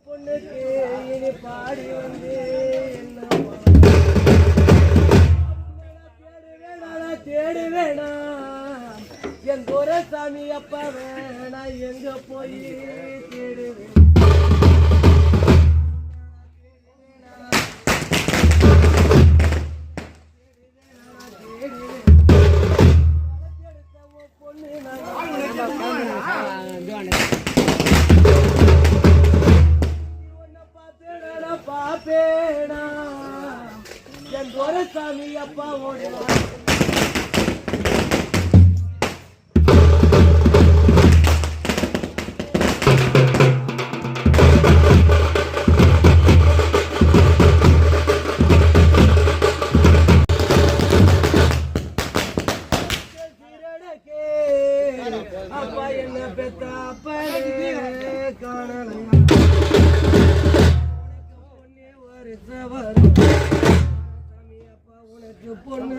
பொண்ணுக்கு இனி பாடி வந்து தேடி வேணா என் துரசாமி அப்பா வேணா எங்க போய் தேடுவேன். பாப்பேனா என் துரசாமி அப்பா ஓடுவா அப்பா என்ன பெத்த அப்பனே காணலையா உனக்கு பொண்ணு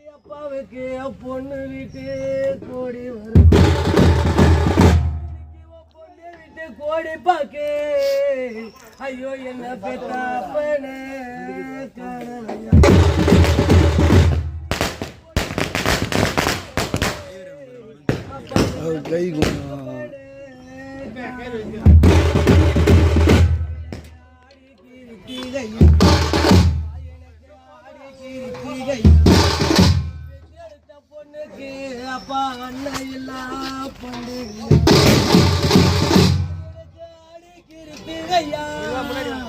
அப்பாவுக்கு பொண்ணு வீட்டு கோடி வரும் பொண்ணு வீட்டு கோடி பாக்கு ஐயோ என்ன பெத்த அப்பனே காணலையா கை பொண்ணுக்கு அப்பா அண்ணன் இல்ல பொண்ணு